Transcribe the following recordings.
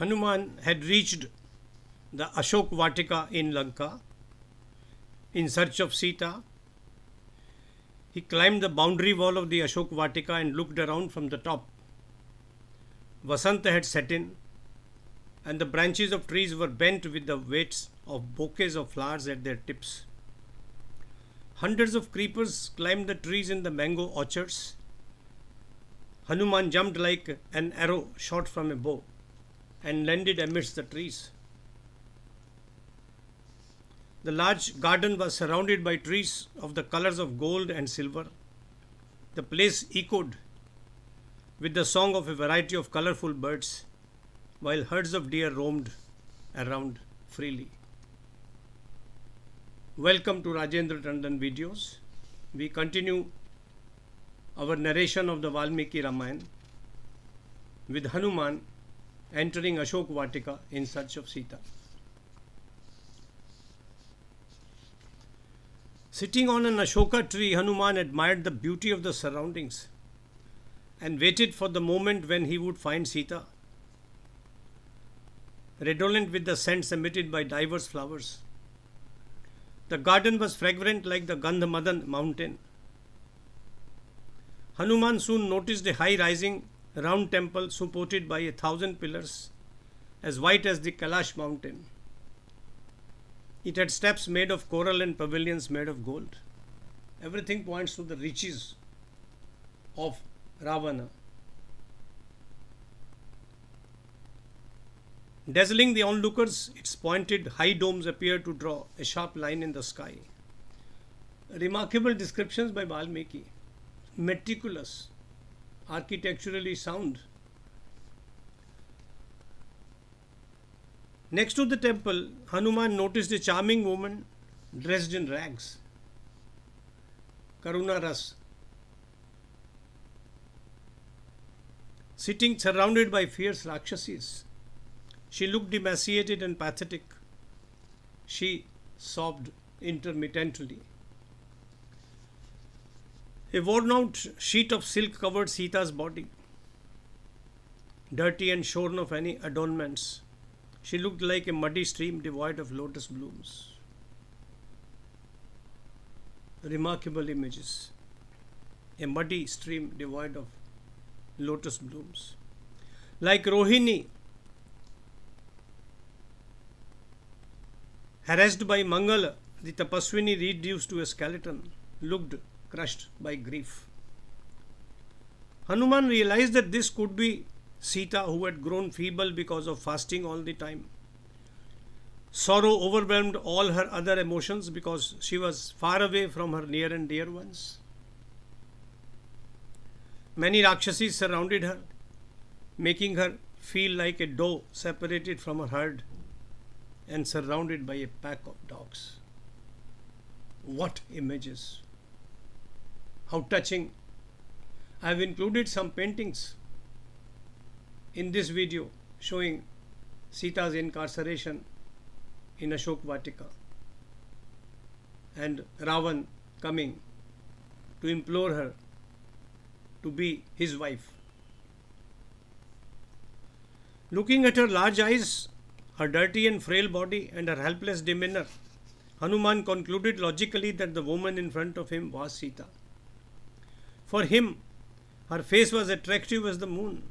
Hanuman had reached the Ashok Vatika in Lanka in search of Sita. He climbed the boundary wall of the Ashok Vatika and looked around from the top. Vasanta had set in, and the branches of trees were bent with the weights of bouquets of flowers at their tips. Hundreds of creepers climbed the trees in the mango orchards. Hanuman jumped like an arrow shot from a bow and landed amidst the trees. The large garden was surrounded by trees of the colors of gold and silver. The place echoed with the song of a variety of colorful birds, while herds of deer roamed around freely. Welcome to Rajendra Tandon videos. We continue our narration of the Valmiki Ramayana with Hanuman entering Ashok Vatika in search of Sita. Sitting on an Ashoka tree, Hanuman admired the beauty of the surroundings and waited for the moment when he would find Sita, redolent with the scents emitted by diverse flowers. The garden was fragrant like the Gandhamadan mountain. Hanuman soon noticed a high-rising round temple supported by 1,000 pillars, as white as the Kailash mountain. It had steps made of coral and pavilions made of gold. Everything points to the riches of Ravana. Dazzling the onlookers, its pointed high domes appear to draw a sharp line in the sky. Remarkable descriptions by Valmiki. Meticulous, architecturally sound. Next to the temple, Hanuman noticed a charming woman dressed in rags. Karuna Ras. Sitting surrounded by fierce Rakshasis. She looked emaciated and pathetic. She sobbed intermittently. A worn-out sheet of silk covered Sita's body, dirty and shorn of any adornments. She looked like a muddy stream devoid of lotus blooms. Remarkable images. A muddy stream devoid of lotus blooms. Like Rohini, harassed by Mangala, the tapasvini reduced to a skeleton, looked crushed by grief. Hanuman realized that this could be Sita, who had grown feeble because of fasting all the time. Sorrow overwhelmed all her other emotions because she was far away from her near and dear ones. Many Rakshasis surrounded her, making her feel like a doe separated from her herd and surrounded by a pack of dogs. What images! How touching! I have included some paintings in this video showing Sita's incarceration in Ashok Vatika and Ravan coming to implore her to be his wife. Looking at her large eyes, her dirty and frail body and her helpless demeanor, Hanuman concluded logically that the woman in front of him was Sita. For him, her face was attractive as the moon.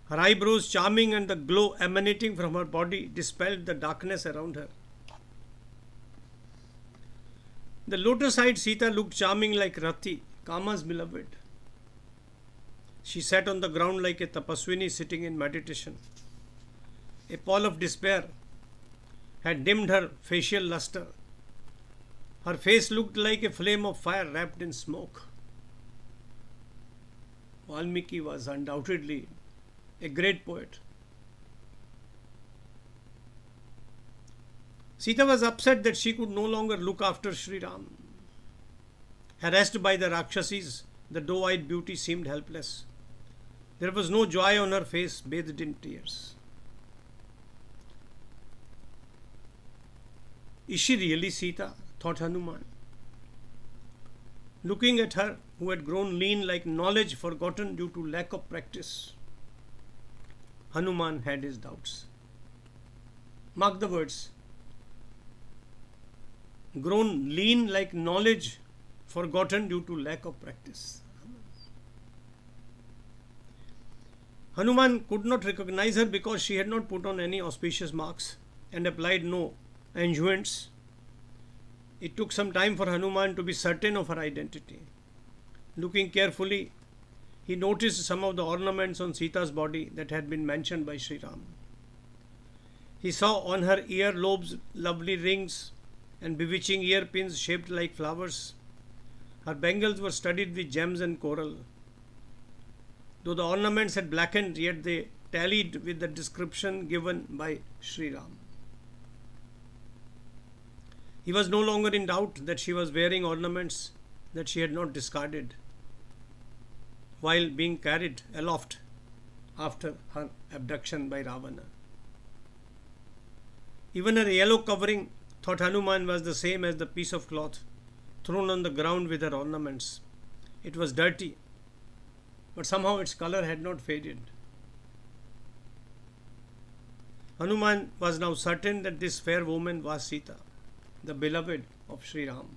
Her eyebrows charming and the glow emanating from her body dispelled the darkness around her. The lotus-eyed Sita looked charming like Rati, Kama's beloved. She sat on the ground like a tapasvini sitting in meditation. A pall of despair had dimmed her facial luster. Her face looked like a flame of fire wrapped in smoke. Valmiki was undoubtedly a great poet. Sita was upset that she could no longer look after Sri Ram. Harassed by the Rakshasis, the doe-eyed beauty seemed helpless. There was no joy on her face, bathed in tears. Is she really Sita? Thought Hanuman. Looking at her, who had grown lean like knowledge forgotten due to lack of practice. Hanuman had his doubts. Mark the words. Grown lean like knowledge, forgotten due to lack of practice. Hanuman could not recognize her because she had not put on any auspicious marks and applied no unguents. It took some time for Hanuman to be certain of her identity. Looking carefully, he noticed some of the ornaments on Sita's body that had been mentioned by Sri Ram. He saw on her ear lobes lovely rings and bewitching earpins shaped like flowers. Her bangles were studded with gems and coral. Though the ornaments had blackened, yet they tallied with the description given by Sri Ram. He was no longer in doubt that she was wearing ornaments that she had not discarded while being carried aloft after her abduction by Ravana. Even her yellow covering, thought Hanuman, was the same as the piece of cloth thrown on the ground with her ornaments. It was dirty, but somehow its color had not faded. Hanuman was now certain that this fair woman was Sita, the beloved of Sri Ram.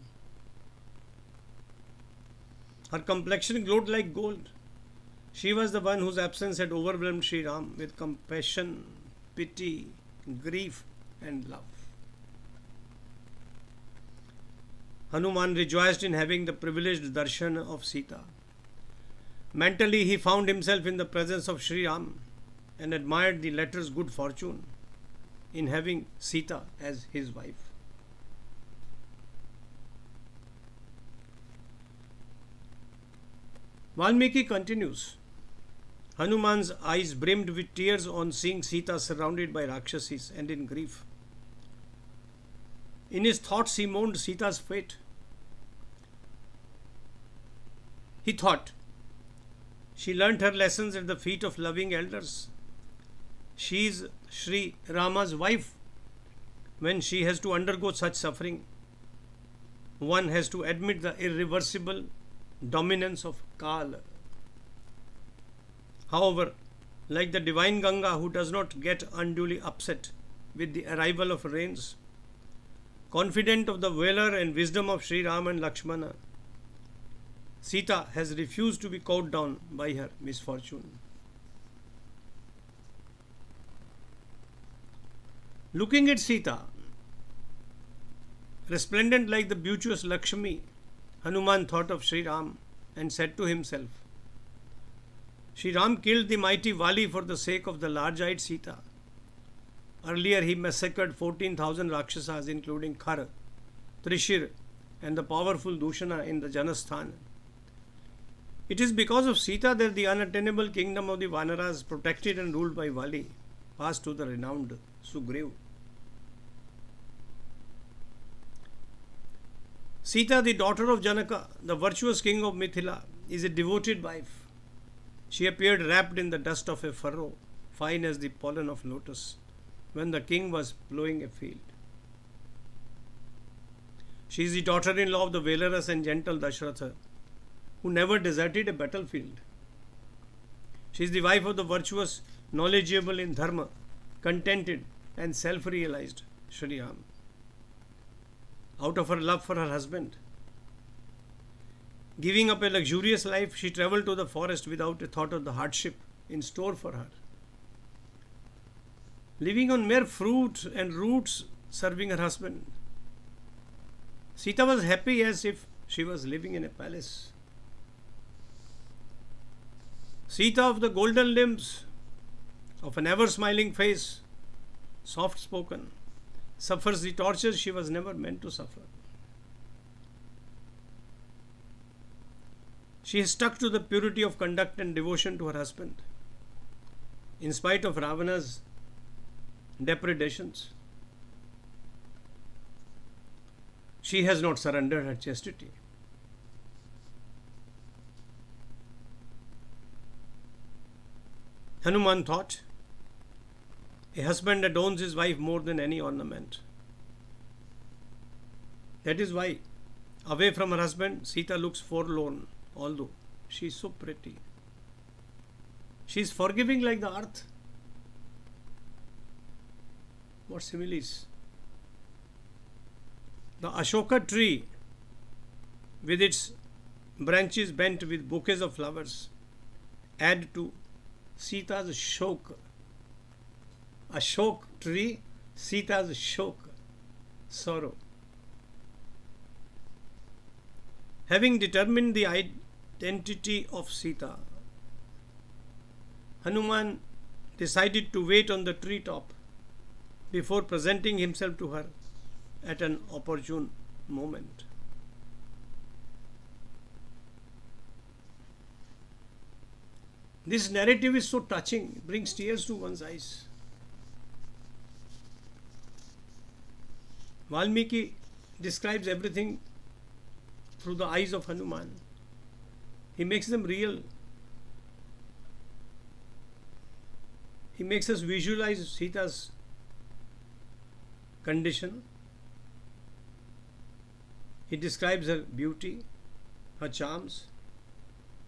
Her complexion glowed like gold. She was the one whose absence had overwhelmed Sri Ram with compassion, pity, grief, and love. Hanuman rejoiced in having the privileged darshan of Sita. Mentally, he found himself in the presence of Sri Ram and admired the latter's good fortune in having Sita as his wife. Valmiki continues. Hanuman's eyes brimmed with tears on seeing Sita surrounded by Rakshasis and in grief. In his thoughts, he mourned Sita's fate. He thought, she learnt her lessons at the feet of loving elders. She is Sri Rama's wife. When she has to undergo such suffering, one has to admit the irreversible dominance of Kala. However, like the divine Ganga who does not get unduly upset with the arrival of rains, confident of the valor and wisdom of Sri Ram and Lakshmana, Sita has refused to be cowed down by her misfortune. Looking at Sita, resplendent like the beauteous Lakshmi, Hanuman thought of Sri Ram and said to himself, Sri Ram killed the mighty Vali for the sake of the large-eyed Sita. Earlier he massacred 14,000 Rakshasas including Khar, Trishir and the powerful Dushana in the Janasthan. It is because of Sita that the unattainable kingdom of the Vanaras, protected and ruled by Vali, passed to the renowned Sugriv. Sita, the daughter of Janaka, the virtuous king of Mithila, is a devoted wife. She appeared wrapped in the dust of a furrow, fine as the pollen of lotus, when the king was plowing a field. She is the daughter-in-law of the valorous and gentle Dashratha, who never deserted a battlefield. She is the wife of the virtuous, knowledgeable in dharma, contented and self-realized Shri Ram. Out of her love for her husband, giving up a luxurious life, she travelled to the forest without a thought of the hardship in store for her. Living on mere fruit and roots, serving her husband, Sita was happy as if she was living in a palace. Sita of the golden limbs, of an ever-smiling face, soft-spoken, suffers the tortures she was never meant to suffer. She is stuck to the purity of conduct and devotion to her husband, in spite of Ravana's depredations. She has not surrendered her chastity. Hanuman thought, a husband adorns his wife more than any ornament. That is why, away from her husband, Sita looks forlorn, although she is so pretty. She is forgiving like the earth, What similes? The Ashoka tree, with its branches bent with bouquets of flowers, add to Sita's shok. Ashok tree, Sita's shok, sorrow. Having determined the identity of Sita, Hanuman decided to wait on the treetop before presenting himself to her at an opportune moment. This narrative is so touching, it brings tears to one's eyes. Valmiki describes everything through the eyes of Hanuman. He makes them real. He makes us visualize Sita's condition. He describes her beauty, her charms,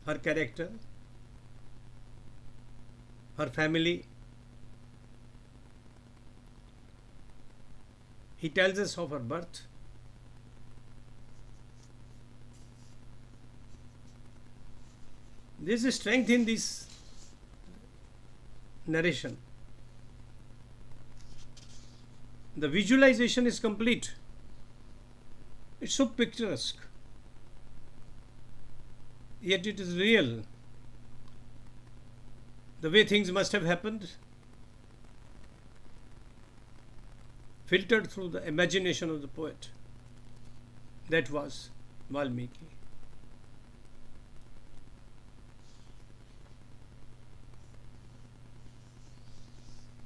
her character, her family. He tells us of her birth. There is a strength in this narration. The visualization is complete. It's so picturesque. Yet it is real. The way things must have happened, filtered through the imagination of the poet. That was Valmiki.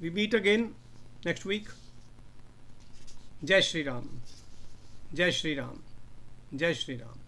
We meet again next week. Jai Shri Ram. Jai Shri Ram. Jai Shri Ram.